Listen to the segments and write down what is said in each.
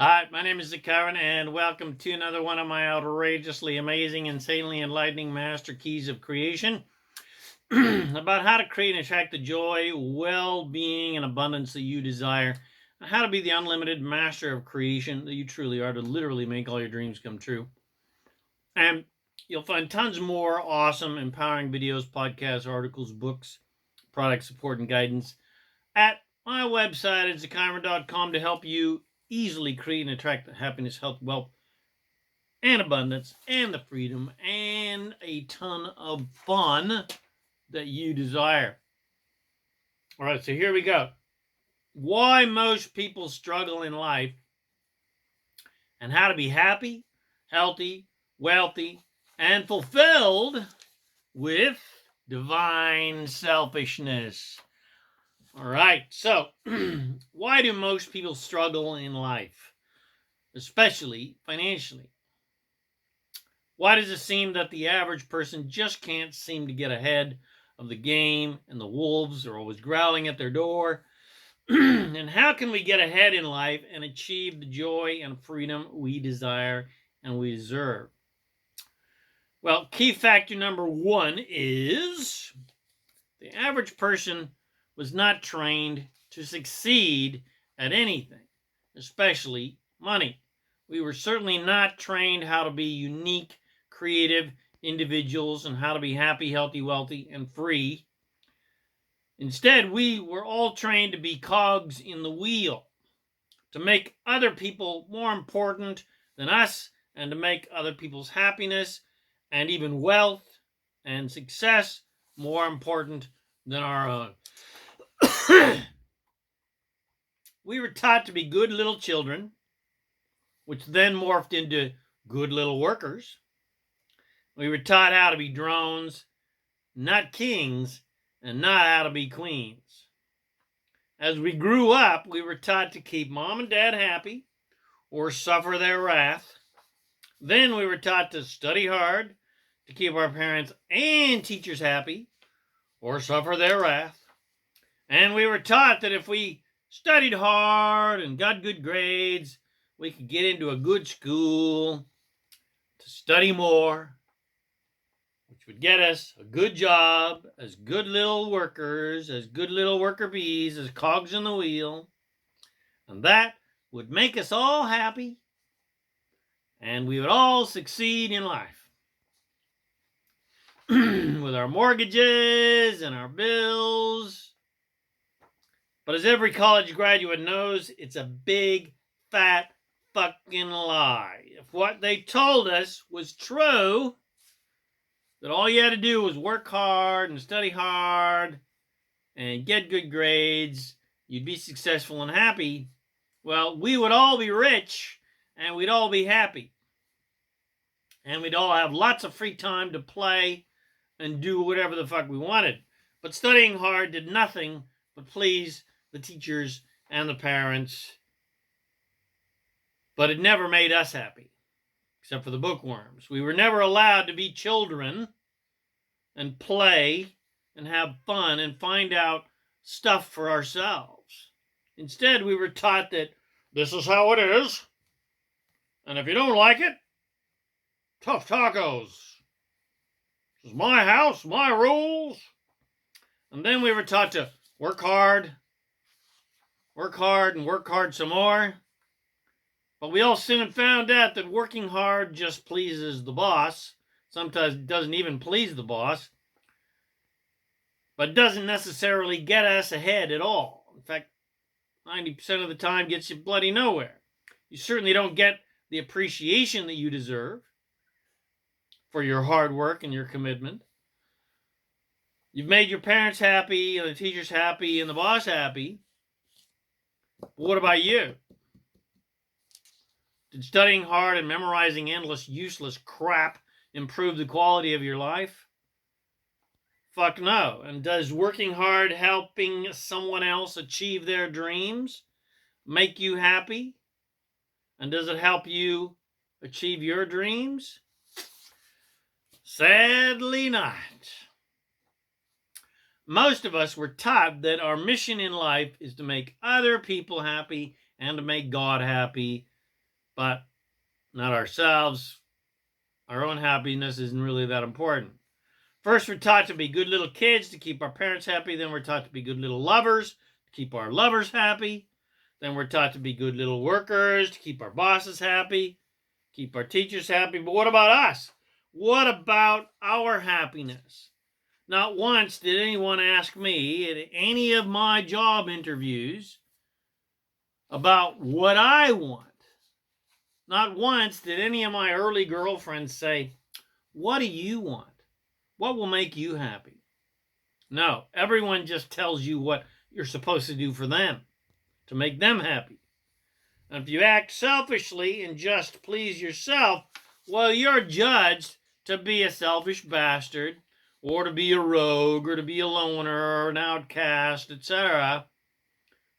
Hi, my name is ZaKaiRan, and welcome to another one of my outrageously amazing, insanely enlightening master keys of creation about how to create and attract the joy, well-being, and abundance that you desire, and how to be the unlimited master of creation that you truly are to literally make all your dreams come true. And you'll find tons more awesome, empowering videos, podcasts, articles, books, product support, and guidance at my website at ZaKaiRan.com to help you easily create and attract the happiness, health, wealth, and abundance, and the freedom, and a ton of fun that you desire. All right, so here we go. Why most people struggle in life, and how to be happy, healthy, wealthy, and fulfilled with divine selfishness. All right, so why do most people struggle in life, especially financially? Why does it seem that the average person just can't seem to get ahead of the game and the wolves are always growling at their door? And how can we get ahead in life and achieve the joy and freedom we desire and we deserve? Well, key factor number one is the average person was not trained to succeed at anything, especially money. We were certainly not trained how to be unique, creative individuals and how to be happy, healthy, wealthy, and free. Instead, we were all trained to be cogs in the wheel, to make other people more important than us, and to make other people's happiness and even wealth and success more important than our own. We were taught to be good little children, which then morphed into good little workers. We were taught how to be drones, not kings, and not how to be queens. As we grew up, we were taught to keep mom and dad happy or suffer their wrath. Then we were taught to study hard to keep our parents and teachers happy or suffer their wrath. And we were taught that if we studied hard and got good grades, we could get into a good school, to study more, which would get us a good job as good little workers, as good little worker bees, as cogs in the wheel. And that would make us all happy, and we would all succeed in life. With our mortgages and our bills. But as every college graduate knows, it's a big, fat, fucking lie. If what they told us was true, that all you had to do was work hard and study hard and get good grades, you'd be successful and happy, well, we would all be rich and we'd all be happy. And we'd all have lots of free time to play and do whatever the fuck we wanted. But studying hard did nothing but please the teachers and the parents. But it never made us happy, except for the bookworms. We were never allowed to be children and play and have fun and find out stuff for ourselves. Instead, we were taught that this is how it is, and if you don't like it, tough tacos. This is my house, my rules. And then we were taught to work hard, and work hard some more. But we all soon found out that working hard just pleases the boss. Sometimes it doesn't even please the boss. But doesn't necessarily get us ahead at all. In fact, 90% of the time gets you bloody nowhere. You certainly don't get the appreciation that you deserve for your hard work and your commitment. You've made your parents happy, and the teachers happy, and the boss happy. But what about you? Did studying hard and memorizing endless, useless crap improve the quality of your life? Fuck no. And does working hard, helping someone else achieve their dreams, make you happy? And does it help you achieve your dreams? Sadly not. Most of us were taught that our mission in life is to make other people happy and to make God happy, but not ourselves. Our own happiness isn't really that important. First, we're taught to be good little kids to keep our parents happy. Then we're taught to be good little lovers to keep our lovers happy. Then we're taught to be good little workers to keep our bosses happy, keep our teachers happy. But what about us? What about our happiness? Not once did anyone ask me at any of my job interviews about what I want. Not once did any of my early girlfriends say, "What do you want? What will make you happy?" No, everyone just tells you what you're supposed to do for them to make them happy. And if you act selfishly and just please yourself, well, you're judged to be a selfish bastard, or to be a rogue, or to be a loner, or an outcast, etc.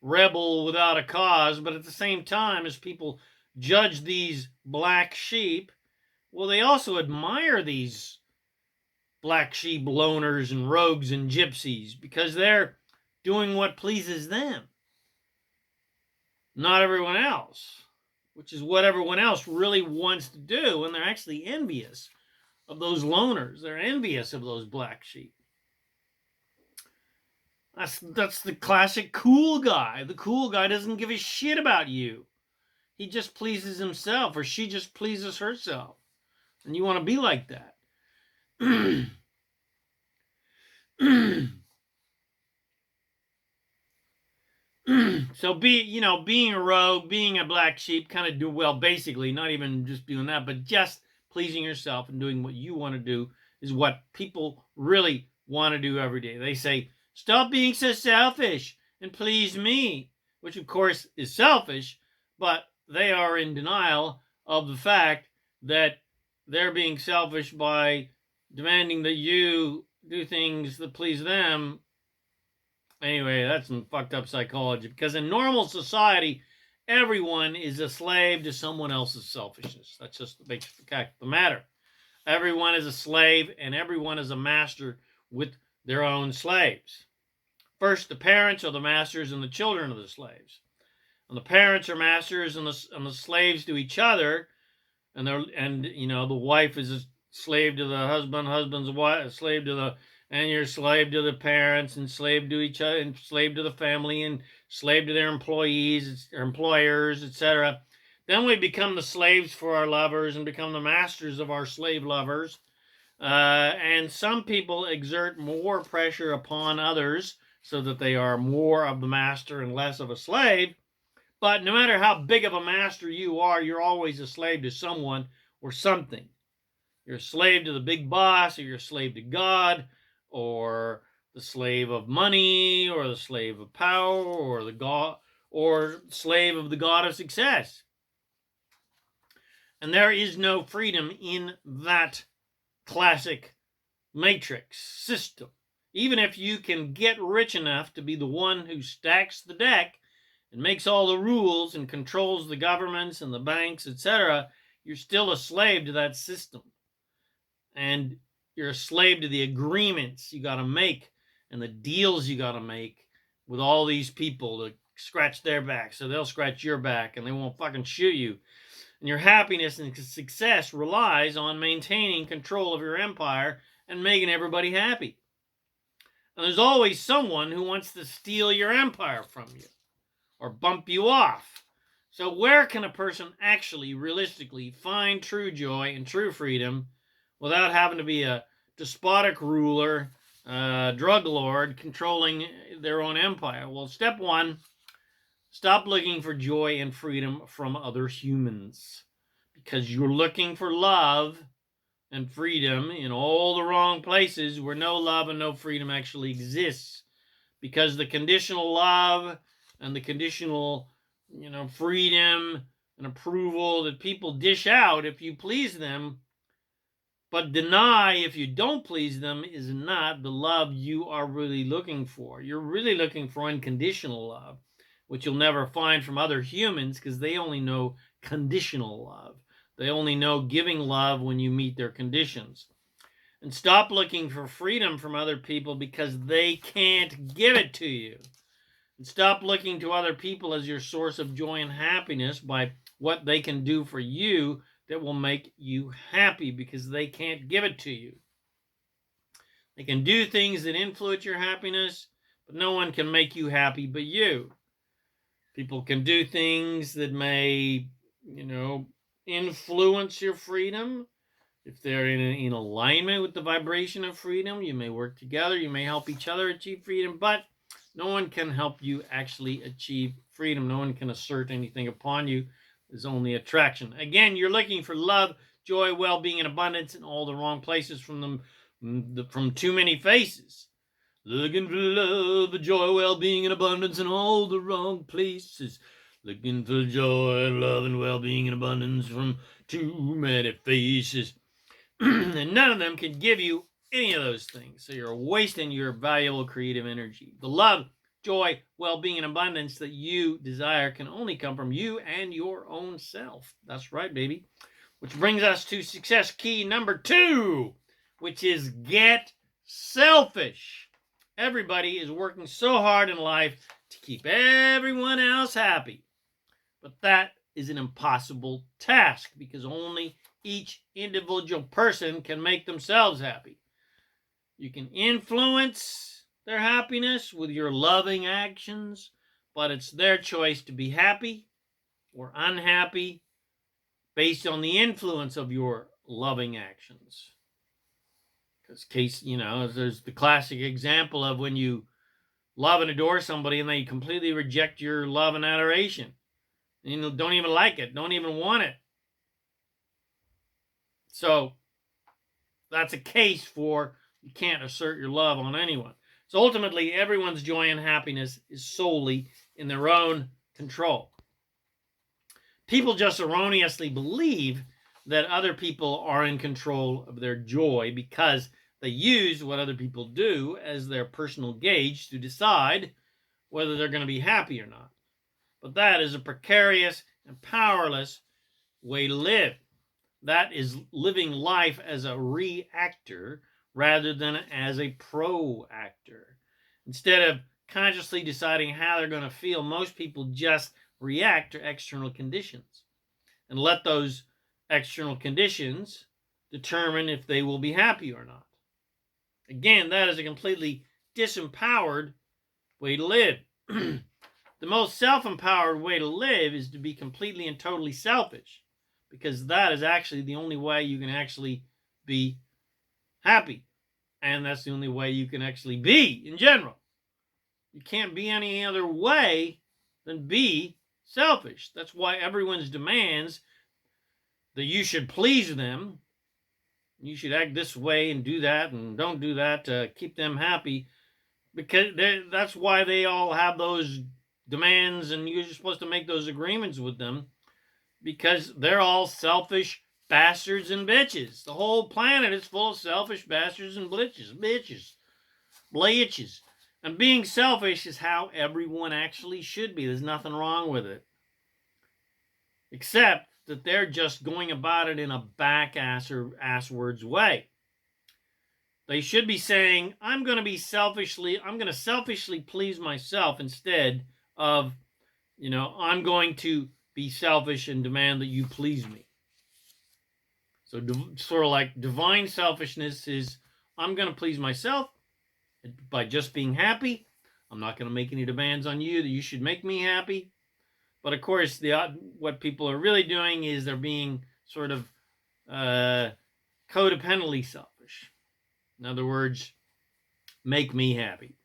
Rebel without a cause. But at the same time, as people judge these black sheep, well, they also admire these black sheep loners and rogues and gypsies because they're doing what pleases them, not everyone else, which is what everyone else really wants to do, and they're actually envious of those loners. They're envious of those black sheep. That's the classic cool guy. The cool guy doesn't give a shit about you. He just pleases himself, or she just pleases herself. And you want to be like that. So being a rogue, being a black sheep, kind of do well, basically, not even just doing that, but just pleasing yourself and doing what you want to do is what people really want to do every day. They say, "Stop being so selfish and please me," which of course is selfish, but they are in denial of the fact that they're being selfish by demanding that you do things that please them. Anyway, that's some fucked up psychology, because in normal society, everyone is a slave to someone else's selfishness. That's just the basic fact of the matter. Everyone is a slave, and everyone is a master with their own slaves. First, the parents are the masters, and the children are the slaves. And the parents are masters, and the slaves to each other. And the wife is a slave to the husband, husband's wife, a slave to the, and you're slave to the parents, and slave to each other, and slave to the family, and slave to their employees, or employers, etc. Then we become the slaves for our lovers and become the masters of our slave lovers. And some people exert more pressure upon others so that they are more of the master and less of a slave. But no matter how big of a master you are, you're always a slave to someone or something. You're a slave to the big boss, or you're a slave to God, or the slave of money, or the slave of power, or the god, or slave of the god of success. And there is no freedom in that classic matrix system. Even if you can get rich enough to be the one who stacks the deck and makes all the rules and controls the governments and the banks, etc., you're still a slave to that system. And you're a slave to the agreements you got to make and the deals you got to make with all these people to scratch their back so they'll scratch your back and they won't fucking shoot you. And your happiness and success relies on maintaining control of your empire and making everybody happy. And there's always someone who wants to steal your empire from you or bump you off. So where can a person actually, realistically, find true joy and true freedom without having to be a despotic ruler, drug lord, controlling their own empire? Well, step one, stop looking for joy and freedom from other humans, because you're looking for love and freedom in all the wrong places where no love and no freedom actually exists. Because the conditional love and the conditional, freedom and approval that people dish out if you please them, but deny if you don't please them, is not the love you are really looking for. You're really looking for unconditional love, which you'll never find from other humans because they only know conditional love. They only know giving love when you meet their conditions. And stop looking for freedom from other people because they can't give it to you. And stop looking to other people as your source of joy and happiness by what they can do for you that will make you happy, because they can't give it to you. They can do things that influence your happiness, but no one can make you happy but you. People can do things that may, influence your freedom. If they're in alignment with the vibration of freedom, you may work together, you may help each other achieve freedom, but no one can help you actually achieve freedom. No one can assert anything upon you. There's only attraction. Again, you're looking for love, joy, well-being, and abundance in all the wrong places from too many faces. Looking for love, joy, well-being, and abundance in all the wrong places. Looking for joy, love, and well-being, and abundance from too many faces. And none of them can give you any of those things. So you're wasting your valuable creative energy. The love, joy, well-being, and abundance that you desire can only come from you and your own self. That's right, baby. Which brings us to success key number 2, which is get selfish. Everybody is working so hard in life to keep everyone else happy. But that is an impossible task, because only each individual person can make themselves happy. You can influence their happiness with your loving actions, but it's their choice to be happy or unhappy based on the influence of your loving actions. Because there's the classic example of when you love and adore somebody and they completely reject your love and adoration. Don't even like it, don't even want it. So that's a case for you can't assert your love on anyone. So ultimately, everyone's joy and happiness is solely in their own control. People just erroneously believe that other people are in control of their joy because they use what other people do as their personal gauge to decide whether they're going to be happy or not. But that is a precarious and powerless way to live. That is living life as a reactor rather than as a proactor. Instead of consciously deciding how they're going to feel, most people just react to external conditions and let those external conditions determine if they will be happy or not. Again, that is a completely disempowered way to live. The most self-empowered way to live is to be completely and totally selfish, because that is actually the only way you can actually be happy. And that's the only way you can actually be in general. You can't be any other way than be selfish. That's why everyone's demands that you should please them, you should act this way and do that and don't do that to keep them happy, because that's why they all have those demands, and you're supposed to make those agreements with them, because they're all selfish bastards and bitches. The whole planet is full of selfish bastards and bitches. And being selfish is how everyone actually should be. There's nothing wrong with it. Except that they're just going about it in a back-asswards way. They should be saying, I'm going to selfishly please myself, instead of, I'm going to be selfish and demand that you please me. So sort of like divine selfishness is, I'm going to please myself by just being happy. I'm not going to make any demands on you that you should make me happy. But of course, what people are really doing is they're being sort of codependently selfish. In other words, make me happy.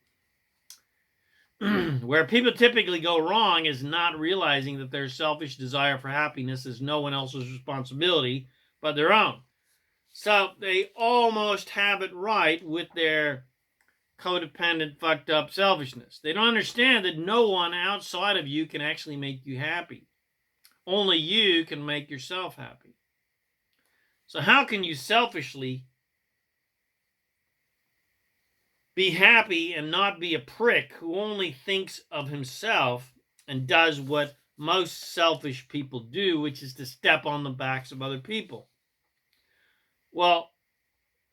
Where people typically go wrong is not realizing that their selfish desire for happiness is no one else's responsibility but their own. So they almost have it right with their codependent, fucked up selfishness. They don't understand that no one outside of you can actually make you happy. Only you can make yourself happy. So how can you selfishly be happy and not be a prick who only thinks of himself and does what most selfish people do, which is to step on the backs of other people? Well,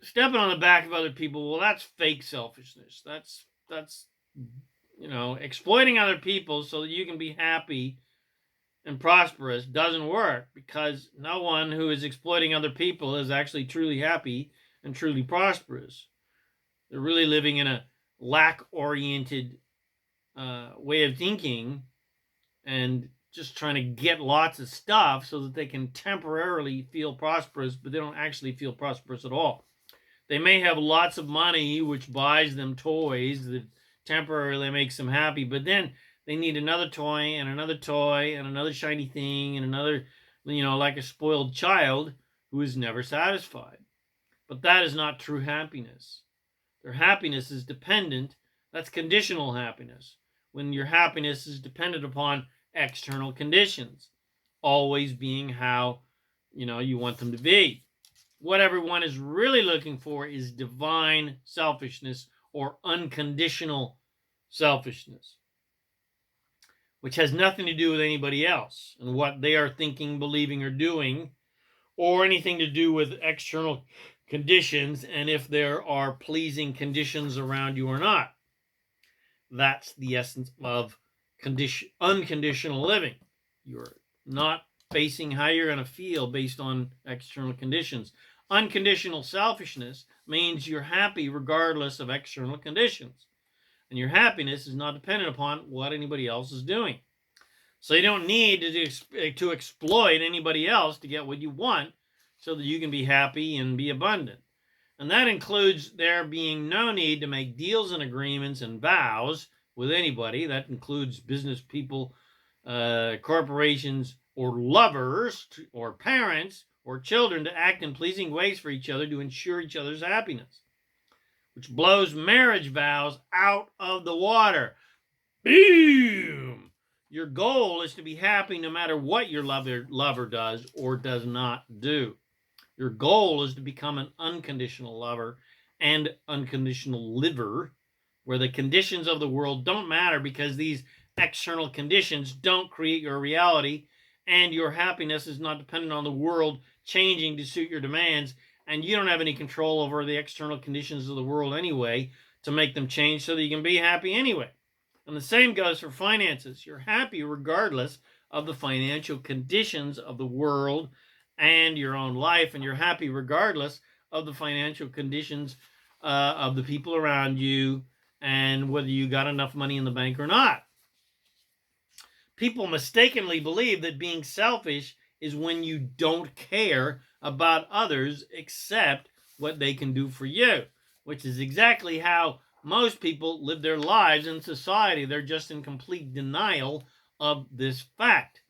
stepping on the back of other people, well, that's fake selfishness. That's exploiting other people so that you can be happy and prosperous doesn't work, because no one who is exploiting other people is actually truly happy and truly prosperous. They're really living in a lack-oriented way of thinking and just trying to get lots of stuff so that they can temporarily feel prosperous, but they don't actually feel prosperous at all. They may have lots of money, which buys them toys that temporarily makes them happy, but then they need another toy and another toy and another shiny thing and another, like a spoiled child who is never satisfied. But that is not true happiness. Their happiness is dependent. That's conditional happiness. When your happiness is dependent upon external conditions, always being how, you want them to be. What everyone is really looking for is divine selfishness or unconditional selfishness, which has nothing to do with anybody else and what they are thinking, believing, or doing, or anything to do with external conditions and if there are pleasing conditions around you or not. That's the essence of unconditional living. You're not basing how you're going to feel based on external conditions. Unconditional selfishness means you're happy regardless of external conditions. And your happiness is not dependent upon what anybody else is doing. So you don't need to exploit anybody else to get what you want so that you can be happy and be abundant. And that includes there being no need to make deals and agreements and vows with anybody. That includes business people, corporations, or lovers, or parents, or children to act in pleasing ways for each other to ensure each other's happiness, which blows marriage vows out of the water. Boom! Your goal is to be happy no matter what your lover does or does not do. Your goal is to become an unconditional lover and unconditional liver, where the conditions of the world don't matter because these external conditions don't create your reality, and your happiness is not dependent on the world changing to suit your demands, and you don't have any control over the external conditions of the world anyway to make them change so that you can be happy anyway. And the same goes for finances. You're happy regardless of the financial conditions of the world and your own life, and you're happy regardless of the financial conditions of the people around you and whether you got enough money in the bank or not. People mistakenly believe that being selfish is when you don't care about others except what they can do for you, which is exactly how most people live their lives in society. They're just in complete denial of this fact.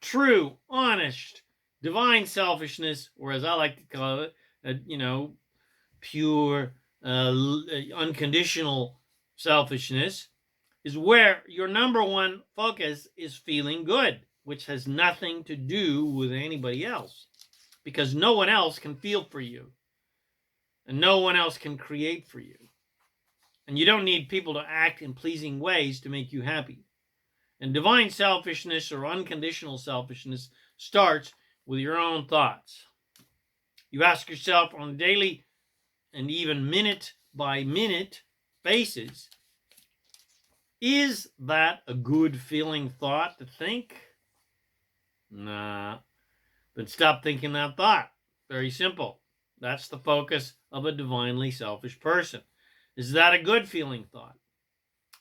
True, honest, divine selfishness, or as I like to call it, pure, unconditional selfishness, is where your number one focus is feeling good, which has nothing to do with anybody else, because no one else can feel for you, and no one else can create for you. And you don't need people to act in pleasing ways to make you happy. And divine selfishness or unconditional selfishness starts with your own thoughts. You ask yourself on a daily and even minute by minute basis, is that a good feeling thought to think? Nah. Then stop thinking that thought. Very simple. That's the focus of a divinely selfish person. Is that a good feeling thought?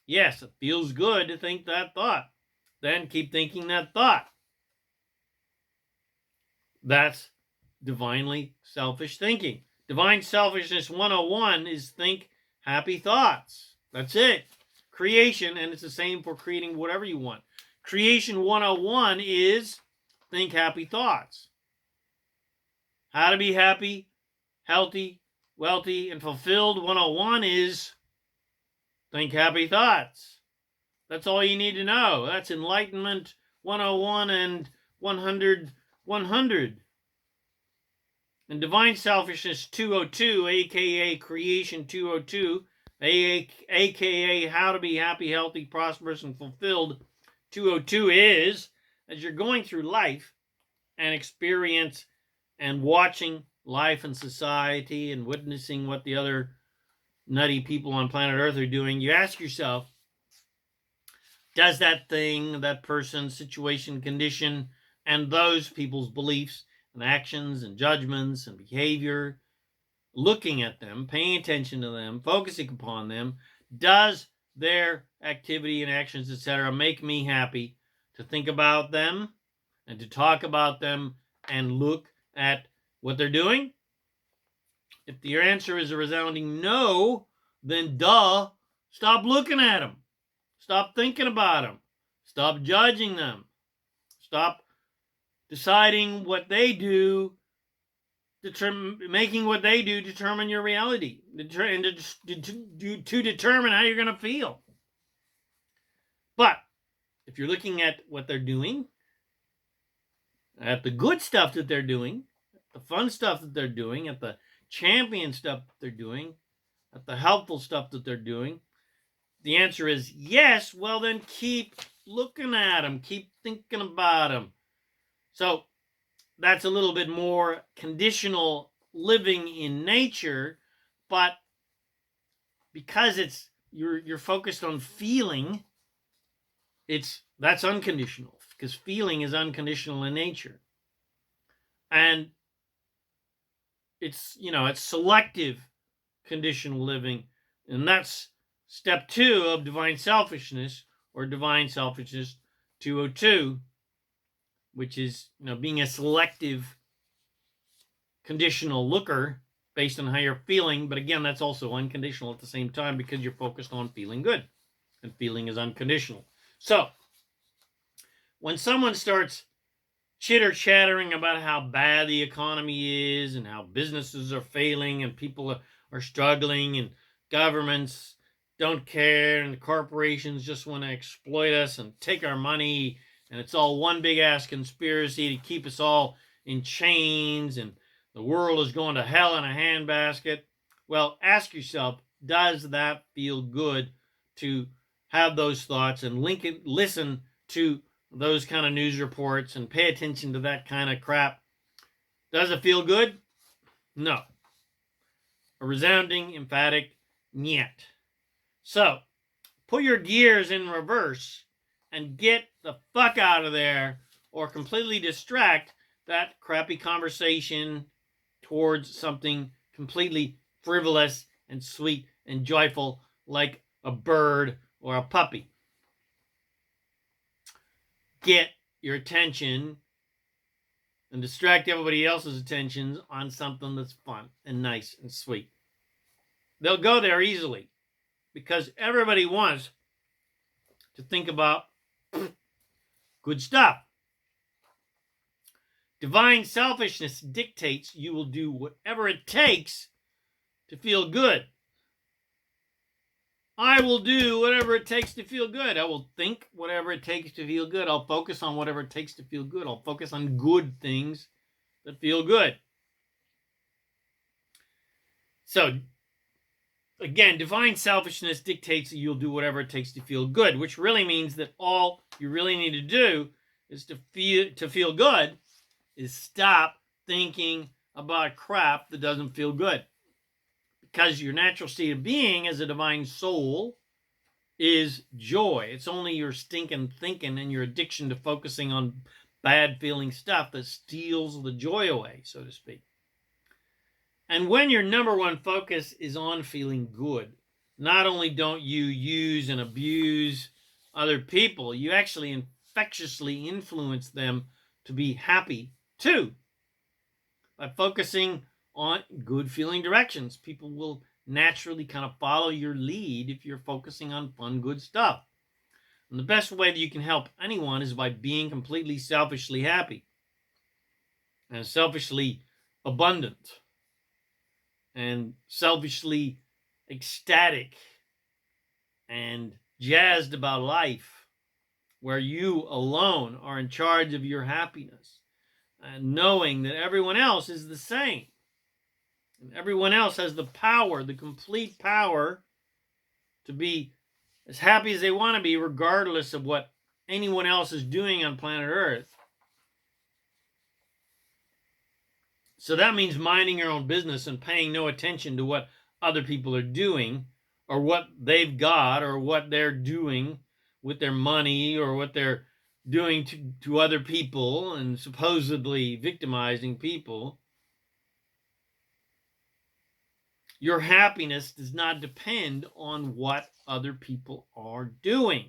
Yes, it feels good to think that thought. Then keep thinking that thought. That's divinely selfish thinking. Divine Selfishness 101 is think happy thoughts. That's it. Creation, and it's the same for creating whatever you want. Creation 101 is think happy thoughts. How to be happy, healthy, wealthy, and fulfilled 101 is think happy thoughts. That's all you need to know. That's Enlightenment 101 and 100. And Divine Selfishness 202, aka Creation 202, aka How to Be Happy, Healthy, Prosperous, and Fulfilled 202 is, as you're going through life and experience and watching life and society and witnessing what the other nutty people on planet Earth are doing, you ask yourself, Does that thing, that person, situation, condition, and those people's beliefs and actions and judgments and behavior, looking at them, paying attention to them, focusing upon them, does their activity and actions, etc., make me happy to think about them and to talk about them and look at what they're doing? If your answer is a resounding no, then duh, stop looking at them. Stop thinking about them. Stop judging them. Stop deciding what they do, making what they do determine your reality, and to determine how you're going to feel. But if you're looking at what they're doing, at the good stuff that they're doing, the fun stuff that they're doing, at the champion stuff that they're doing, at the helpful stuff that they're doing, the answer is yes. Well, then keep looking at them. Keep thinking about them. So that's a little bit more conditional living in nature, but because you're focused on feeling, that's unconditional, because feeling is unconditional in nature. And it's selective conditional living, and that's step 2 of Divine Selfishness, or Divine Selfishness 202, which is being a selective conditional looker based on how you're feeling. But again, that's also unconditional at the same time, because you're focused on feeling good, and feeling is unconditional. So when someone starts chitter-chattering about how bad the economy is and how businesses are failing and people are struggling and governments don't care and corporations just want to exploit us and take our money, and it's all one big ass conspiracy to keep us all in chains and the world is going to hell in a handbasket, well, ask yourself, does that feel good to have those thoughts and listen to those kind of news reports and pay attention to that kind of crap? Does it feel good? No. A resounding, emphatic niet. So, put your gears in reverse and get the fuck out of there, or completely distract that crappy conversation towards something completely frivolous and sweet and joyful, like a bird or a puppy. Get your attention and distract everybody else's attentions on something that's fun and nice and sweet. They'll go there easily, because everybody wants to think about good stuff. Divine selfishness dictates you will do whatever it takes to feel good. I will do whatever it takes to feel good. I will think whatever it takes to feel good. I'll focus on whatever it takes to feel good. I'll focus on good things that feel good. So, again, divine selfishness dictates that you'll do whatever it takes to feel good, which really means that all you really need to do is to feel good is stop thinking about crap that doesn't feel good. Because your natural state of being as a divine soul is joy. It's only your stinking thinking and your addiction to focusing on bad feeling stuff that steals the joy away, so to speak. And when your number one focus is on feeling good, not only don't you use and abuse other people, you actually infectiously influence them to be happy too. By focusing on good feeling directions, people will naturally kind of follow your lead if you're focusing on fun, good stuff. And the best way that you can help anyone is by being completely selfishly happy and selfishly abundant and selfishly ecstatic and jazzed about life, where you alone are in charge of your happiness, and knowing that everyone else is the same. And everyone else has the power, the complete power, to be as happy as they want to be, regardless of what anyone else is doing on planet Earth. So that means minding your own business and paying no attention to what other people are doing, or what they've got, or what they're doing, with their money or what they're doing to other people and supposedly victimizing people, your happiness does not depend on what other people are doing.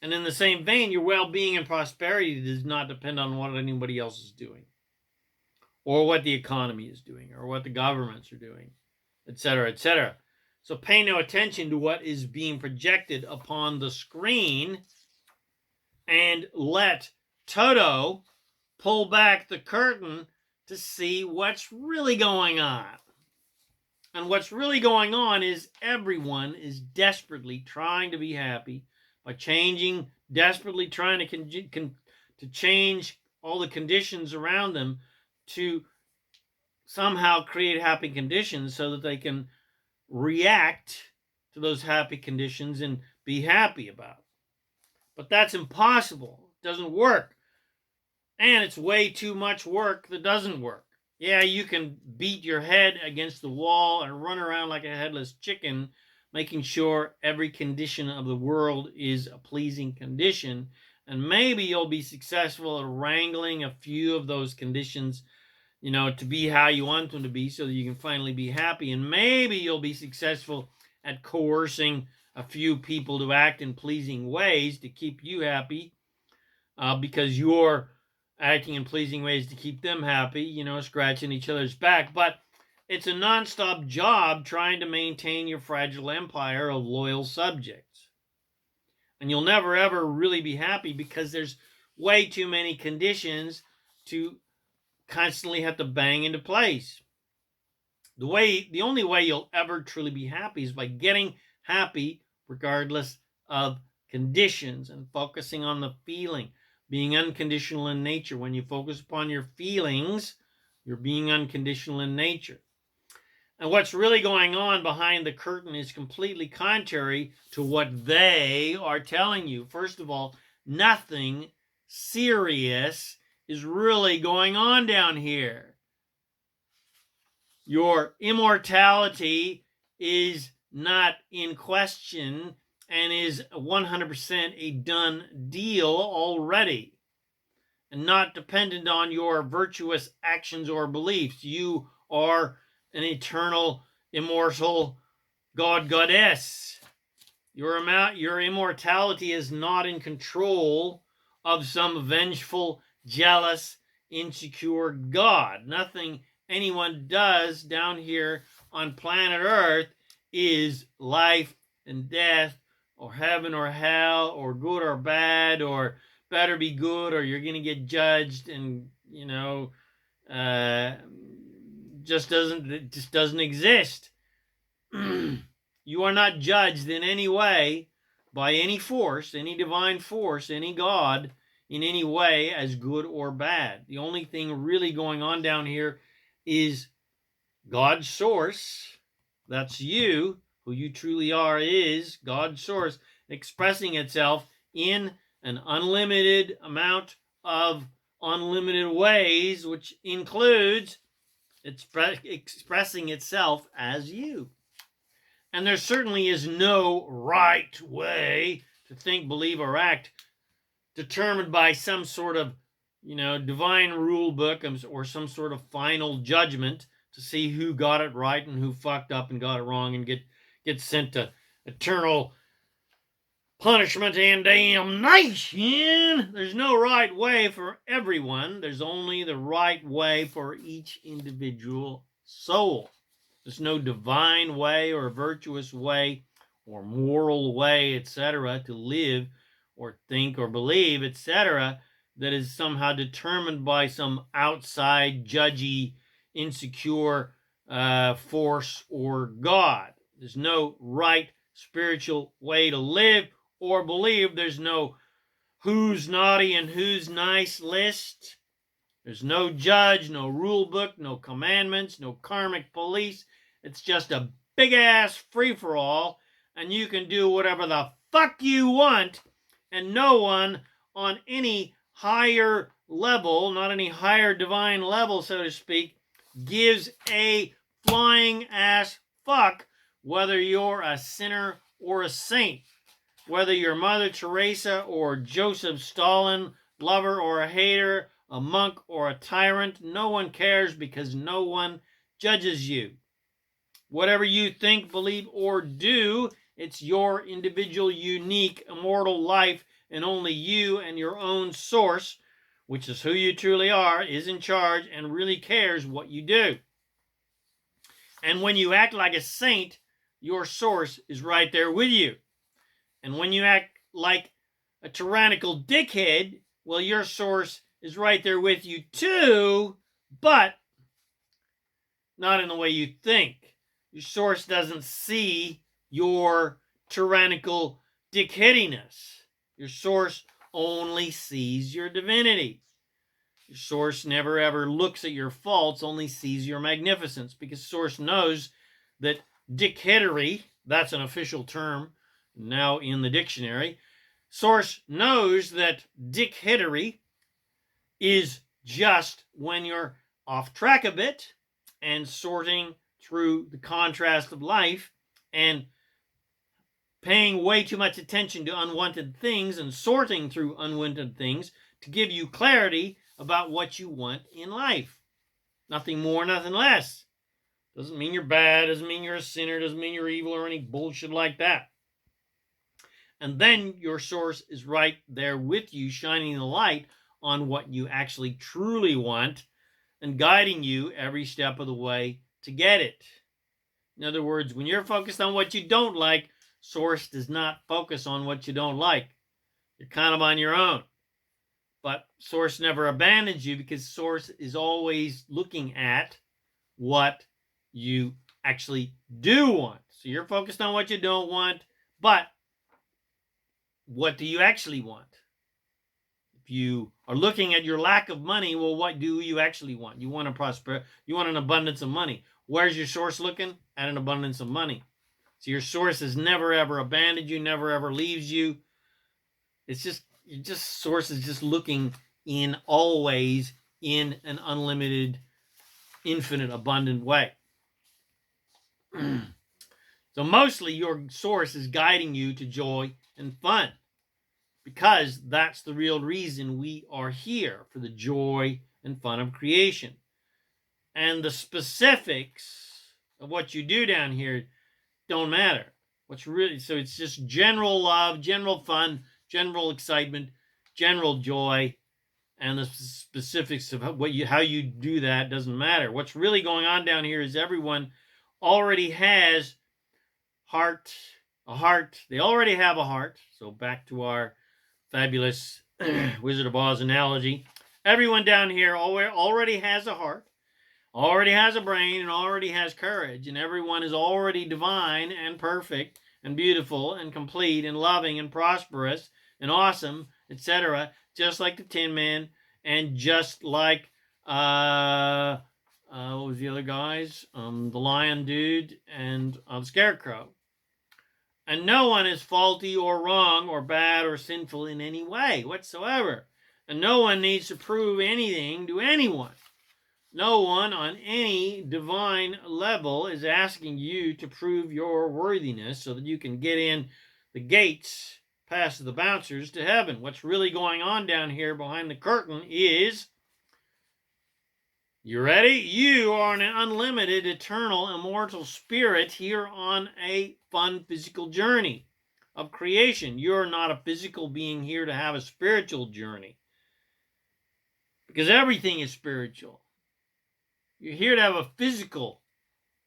And in the same vein, your well-being and prosperity does not depend on what anybody else is doing, or what the economy is doing, or what the governments are doing, etc., etc. So pay no attention to what is being projected upon the screen, and let Toto pull back the curtain to see what's really going on. And what's really going on is everyone is desperately trying to be happy by changing, desperately trying to change all the conditions around them to somehow create happy conditions so that they can react to those happy conditions and be happy about it. But that's impossible. It doesn't work. And it's way too much work that doesn't work. Yeah, you can beat your head against the wall and run around like a headless chicken, making sure every condition of the world is a pleasing condition. And maybe you'll be successful at wrangling a few of those conditions, to be how you want them to be so that you can finally be happy. And maybe you'll be successful at coercing a few people to act in pleasing ways to keep you happy, because you're acting in pleasing ways to keep them happy, scratching each other's back. But it's a nonstop job trying to maintain your fragile empire of loyal subjects. And you'll never, ever really be happy because there's way too many conditions to constantly have to bang into place. The only way you'll ever truly be happy is by getting happy regardless of conditions and focusing on the feeling. Being unconditional in nature. When you focus upon your feelings, you're being unconditional in nature. And what's really going on behind the curtain is completely contrary to what they are telling you. First of all, nothing serious is really going on down here. Your immortality is not in question and is 100% a done deal already, and not dependent on your virtuous actions or beliefs. You are an eternal, immortal goddess. Your immortality is not in control of some vengeful, jealous, insecure God. Nothing anyone does down here on planet Earth is life and death, or heaven or hell, or good or bad, or better be good, or you're going to get judged, and just doesn't exist. You are not judged in any way by any force, any divine force, any God, in any way as good or bad. The only thing really going on down here is God's source. That's you. Who you truly are is God's source, expressing itself in an unlimited amount of unlimited ways, which includes expressing itself as you. And there certainly is no right way to think, believe, or act determined by some sort of, divine rule book or some sort of final judgment to see who got it right and who fucked up and got it wrong and get sent to eternal punishment and damnation. There's no right way for everyone. There's only the right way for each individual soul. There's no divine way or virtuous way or moral way, etc., to live or think or believe, etc., that is somehow determined by some outside, judgy, insecure force or God. There's no right spiritual way to live or believe. There's no who's naughty and who's nice list. There's no judge, no rule book, no commandments, no karmic police. It's just a big-ass free-for-all, and you can do whatever the fuck you want, and no one on any higher level, not any higher divine level, so to speak, gives a flying-ass fuck whether you're a sinner or a saint. Whether you're Mother Teresa or Joseph Stalin, lover or a hater, a monk or a tyrant, no one cares because no one judges you. Whatever you think, believe, or do, it's your individual, unique, immortal life, and only you and your own source, which is who you truly are, is in charge and really cares what you do. And when you act like a saint, your source is right there with you. And when you act like a tyrannical dickhead, well, your source is right there with you too, but not in the way you think. Your source doesn't see your tyrannical dickheadiness. Your source only sees your divinity. Your source never ever looks at your faults, only sees your magnificence, because source knows that dickheadery, that's an official term now in the dictionary, source knows that dickheadery is just when you're off track a bit and sorting through the contrast of life and paying way too much attention to unwanted things and sorting through unwanted things to give you clarity about what you want in life. Nothing more, nothing less. Doesn't mean you're bad, doesn't mean you're a sinner, doesn't mean you're evil or any bullshit like that. And then your source is right there with you, shining the light on what you actually truly want and guiding you every step of the way to get it. In other words, when you're focused on what you don't like, source does not focus on what you don't like. You're kind of on your own. But source never abandons you because source is always looking at what you actually do want. So you're focused on what you don't want, but what do you actually want? If you are looking at your lack of money, well, what do you actually want? You want to prosper. You want an abundance of money. Where's your source looking? At an abundance of money. So your source has never ever abandoned you, never ever leaves you. It's just source is just looking in always in an unlimited, infinite, abundant way. So mostly your source is guiding you to joy and fun, because that's the real reason we are here, for the joy and fun of creation. And the specifics of what you do down here don't matter. So it's just general love, general fun, general excitement, general joy, and the specifics of how you do that doesn't matter. What's really going on down here is everyone already has a heart. They already have a heart. So back to our fabulous Wizard of Oz analogy. Everyone down here already has a heart, already has a brain, and already has courage. And everyone is already divine and perfect and beautiful and complete and loving and prosperous and awesome, etc. Just like the Tin Man and just like what was the other guys? The Lion Dude and the Scarecrow. And no one is faulty or wrong or bad or sinful in any way whatsoever. And no one needs to prove anything to anyone. No one on any divine level is asking you to prove your worthiness so that you can get in the gates past the bouncers to heaven. What's really going on down here behind the curtain is, you ready? You are an unlimited, eternal, immortal spirit here on a fun physical journey of creation. You're not a physical being here to have a spiritual journey, because everything is spiritual. You're here to have a physical,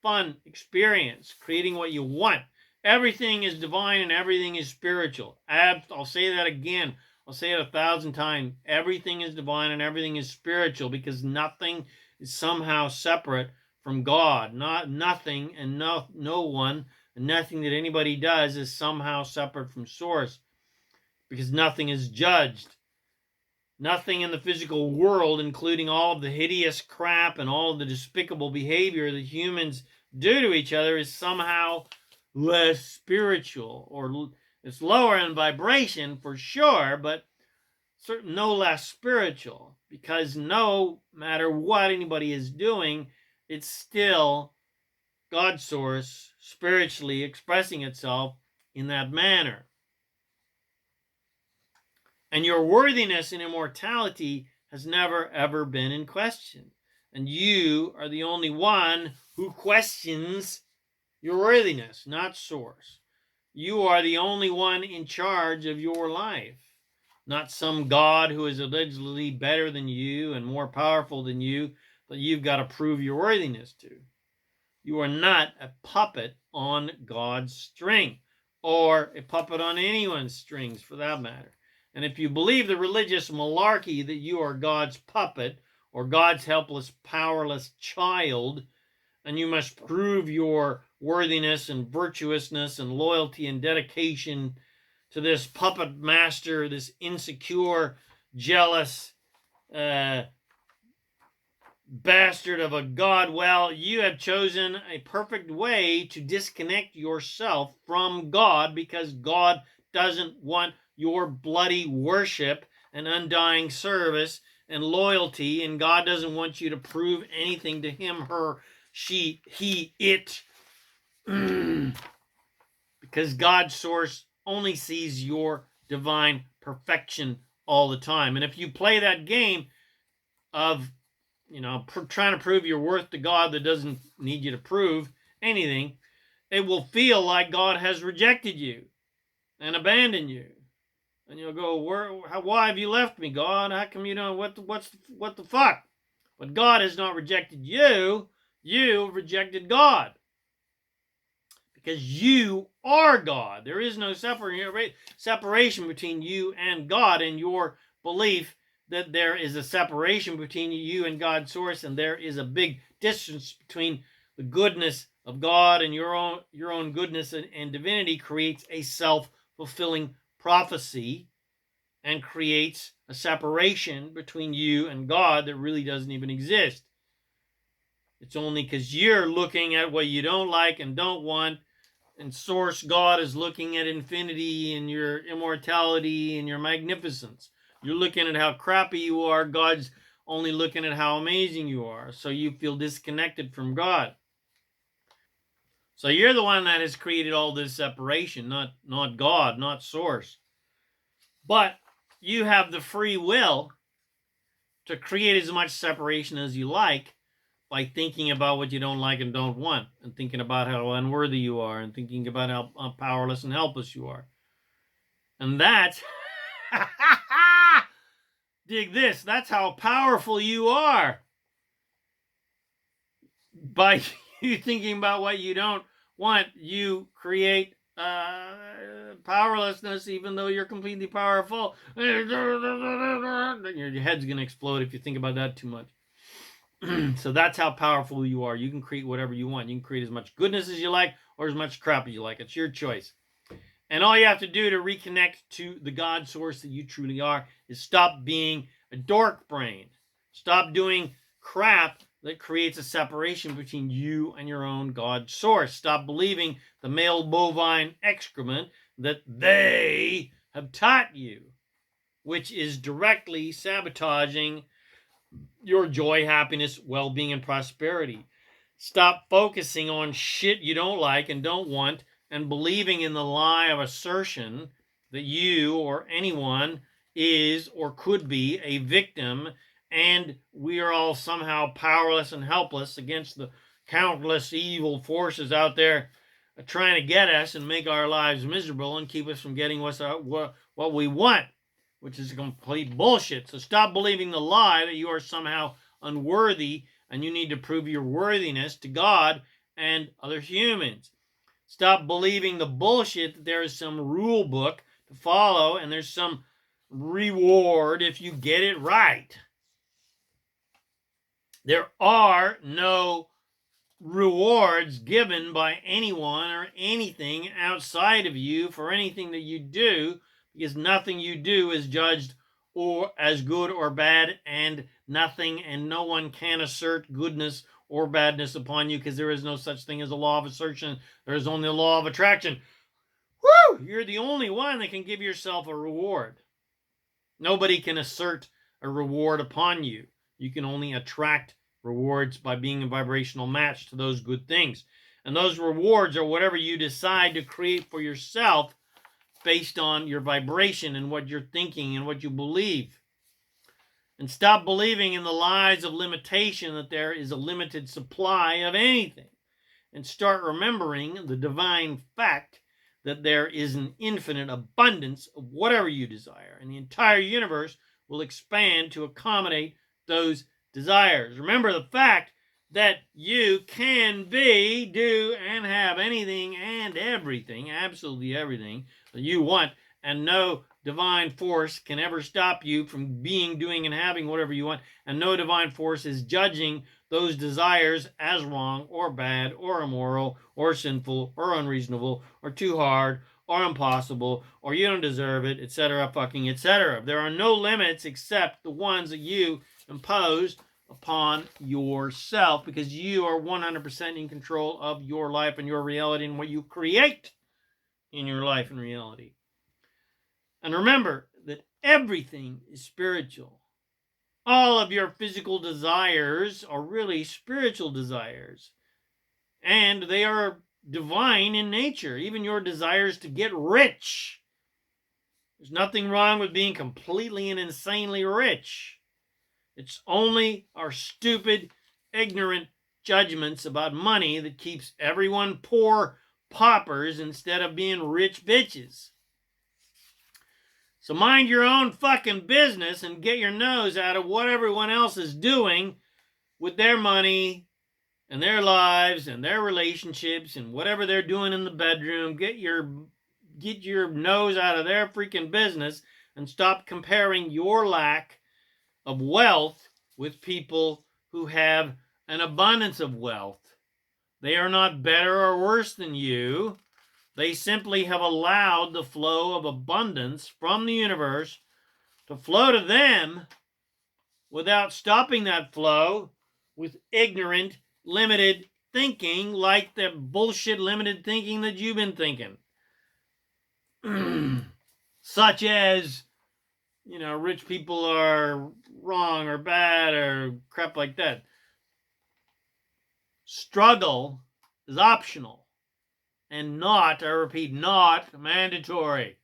fun experience, creating what you want. Everything is divine and everything is spiritual. I'll say that again. I'll say it 1,000 times. Everything is divine and everything is spiritual, because nothing is somehow separate from God. Nothing and no one, and nothing that anybody does is somehow separate from source, because nothing is judged. Nothing in the physical world, including all of the hideous crap and all of the despicable behavior that humans do to each other, is somehow less spiritual, or it's lower in vibration for sure, but no less spiritual, because no matter what anybody is doing, it's still God's source spiritually expressing itself in that manner. And your worthiness and immortality has never, ever been in question. And you are the only one who questions your worthiness, not Source. You are the only one in charge of your life, not some God who is allegedly better than you and more powerful than you that you've got to prove your worthiness to. You are not a puppet on God's string, or a puppet on anyone's strings for that matter. And if you believe the religious malarkey that you are God's puppet or God's helpless, powerless child, and you must prove your worthiness and virtuousness and loyalty and dedication to this puppet master, this insecure, jealous, bastard of a God, well, you have chosen a perfect way to disconnect yourself from God, because God doesn't want your bloody worship and undying service and loyalty, and God doesn't want you to prove anything to him, her, she, he, it, because God's Source only sees your divine perfection all the time. And if you play that game of trying to prove your worth to God that doesn't need you to prove anything, it will feel like God has rejected you and abandoned you. And you'll go, why have you left me, God? How come you don't, what the fuck? But God has not rejected you. You rejected God. Because you are God. There is no separation between you and God, and your belief that there is a separation between you and God's Source, and there is a big distance between the goodness of God and your own goodness and divinity creates a self-fulfilling prophecy and creates a separation between you and God that really doesn't even exist. It's only because you're looking at what you don't like and don't want, and Source God is looking at infinity and your immortality and your magnificence. You're looking at how crappy you are. God's only looking at how amazing you are. So you feel disconnected from God. So you're the one that has created all this separation, not God, not Source. But you have the free will to create as much separation as you like by thinking about what you don't like and don't want, and thinking about how unworthy you are, and thinking about how powerless and helpless you are. And that's, dig this, that's how powerful you are. By you thinking about what you don't want, you create powerlessness, even though you're completely powerful. Your head's going to explode if you think about that too much. So that's how powerful you are. You can create whatever you want. You can create as much goodness as you like or as much crap as you like. It's your choice. And all you have to do to reconnect to the God Source that you truly are is stop being a dork brain. Stop doing crap that creates a separation between you and your own God Source. Stop believing the male bovine excrement that they have taught you, which is directly sabotaging your joy, happiness, well-being, and prosperity. Stop focusing on shit you don't like and don't want, and believing in the lie of assertion that you or anyone is or could be a victim, and we are all somehow powerless and helpless against the countless evil forces out there trying to get us and make our lives miserable and keep us from getting what we want, which is complete bullshit. So stop believing the lie that you are somehow unworthy and you need to prove your worthiness to God and other humans. Stop believing the bullshit that there is some rule book to follow and there's some reward if you get it right. There are no rewards given by anyone or anything outside of you for anything that you do, because nothing you do is judged or as good or bad, and nothing and no one can assert goodness or badness upon you, because there is no such thing as a law of assertion. There is only a law of attraction. Woo! You're the only one that can give yourself a reward. Nobody can assert a reward upon you. You can only attract rewards by being a vibrational match to those good things. And those rewards are whatever you decide to create for yourself based on your vibration and what you're thinking and what you believe. And stop believing in the lies of limitation, that there is a limited supply of anything. And start remembering the divine fact that there is an infinite abundance of whatever you desire. And the entire universe will expand to accommodate those desires. Remember the fact that you can be, do, and have anything and everything, absolutely everything that you want, and no divine force can ever stop you from being, doing, and having whatever you want, and no divine force is judging those desires as wrong or bad or immoral or sinful or unreasonable or too hard or impossible or you don't deserve it, etc., fucking etc. There are no limits except the ones that you impose upon yourself, because you are 100% in control of your life and your reality and what you create in your life and reality. And remember that everything is spiritual. All of your physical desires are really spiritual desires. And they are divine in nature. Even your desires to get rich. There's nothing wrong with being completely and insanely rich. It's only our stupid, ignorant judgments about money that keeps everyone poor paupers instead of being rich bitches. So mind your own fucking business and get your nose out of what everyone else is doing with their money and their lives and their relationships and whatever they're doing in the bedroom. Get your nose out of their freaking business and stop comparing your lack of wealth with people who have an abundance of wealth. They are not better or worse than you. They simply have allowed the flow of abundance from the universe to flow to them without stopping that flow with ignorant, limited thinking, like the bullshit limited thinking that you've been thinking. Such as, rich people are wrong or bad or crap like that. Struggle is optional. And not, I repeat, not mandatory.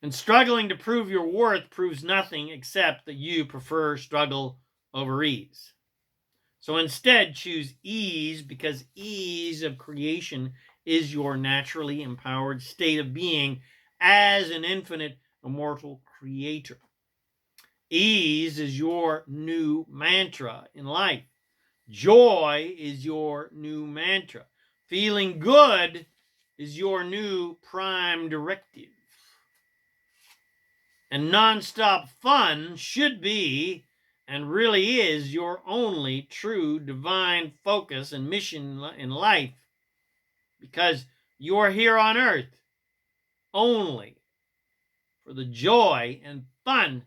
And struggling to prove your worth proves nothing except that you prefer struggle over ease. So instead, choose ease, because ease of creation is your naturally empowered state of being as an infinite, immortal creator. Ease is your new mantra in life. Joy is your new mantra. Feeling good is your new prime directive. And nonstop fun should be, and really is, your only true divine focus and mission in life. Because you're here on earth only for the joy and fun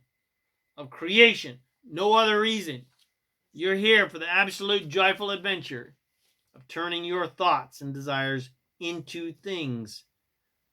of creation. No other reason. You're here for the absolute joyful adventure of turning your thoughts and desires into things,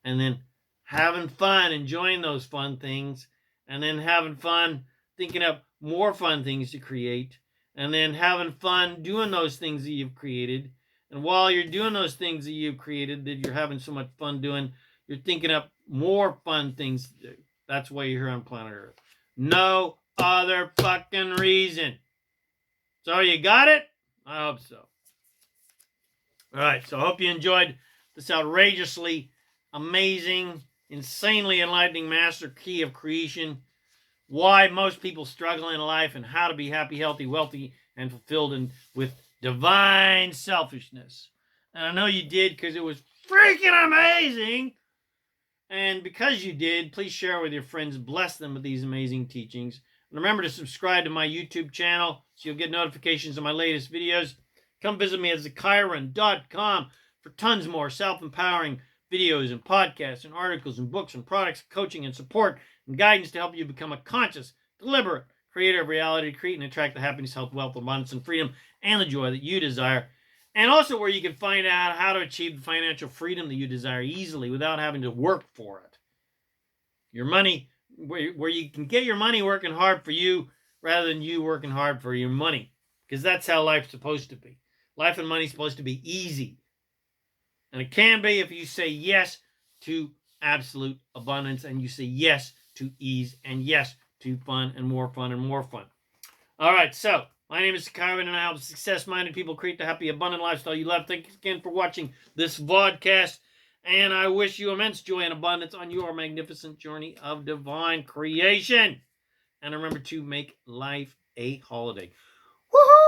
and then having fun enjoying those fun things, and then having fun thinking up more fun things to create, and then having fun doing those things that you've created. And while you're doing those things that you've created that you're having so much fun doing, you're thinking up more fun things to do. That's why you're here on planet Earth. No other fucking reason. So you got it? I hope so. All right, so I hope you enjoyed this outrageously amazing, insanely enlightening master key of creation, why most people struggle in life, and how to be happy, healthy, wealthy, and fulfilled, and with divine selfishness. And I know you did, because it was freaking amazing. And because you did, please share with your friends. Bless them with these amazing teachings. And remember to subscribe to my YouTube channel so you'll get notifications of my latest videos. Come visit me at ZaKaiRan.com for tons more self-empowering videos and podcasts and articles and books and products, coaching and support and guidance to help you become a conscious, deliberate creator of reality, to create and attract the happiness, health, wealth, abundance, and freedom, and the joy that you desire. And also where you can find out how to achieve the financial freedom that you desire easily without having to work for it. Your money, where you can get your money working hard for you rather than you working hard for your money. Because that's how life's supposed to be. Life and money's supposed to be easy. And it can be if you say yes to absolute abundance and you say yes to ease and yes to fun and more fun and more fun. All right, so my name is ZaKaiRan and I help success-minded people create the happy, abundant lifestyle you love. Thanks again for watching this vodcast, and I wish you immense joy and abundance on your magnificent journey of divine creation. And remember to make life a holiday. Woohoo!